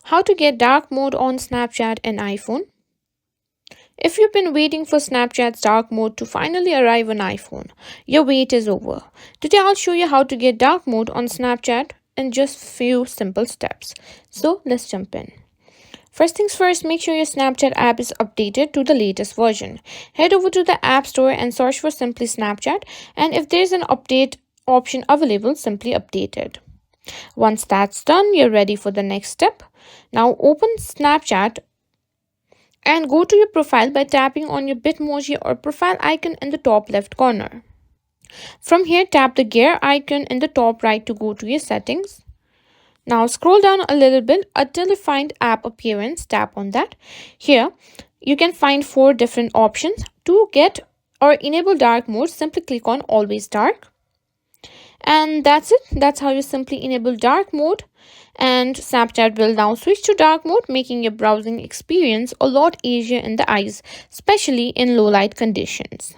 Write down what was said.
How to get dark mode on Snapchat and iPhone. If you've been waiting for Snapchat's dark mode to finally arrive on iPhone, your wait is over. Today I'll show you how to get dark mode on Snapchat in just few simple steps. So let's jump in. First things first, make sure your Snapchat app is updated to the latest version. Head over to the App Store and search for simply Snapchat, and if there's an update option available, simply update it. Once that's done, you're ready for the next step. Now open Snapchat and go to your profile by tapping on your Bitmoji or profile icon in the top left corner. From here, tap the gear icon in the top right to go to your settings. Now scroll down a little bit until you find app appearance, tap on that. Here, you can find 4 different options. To get or enable dark mode, simply click on always dark. And that's it. That's how you simply enable dark mode. And Snapchat will now switch to dark mode, making your browsing experience a lot easier in the eyes, especially in low light conditions.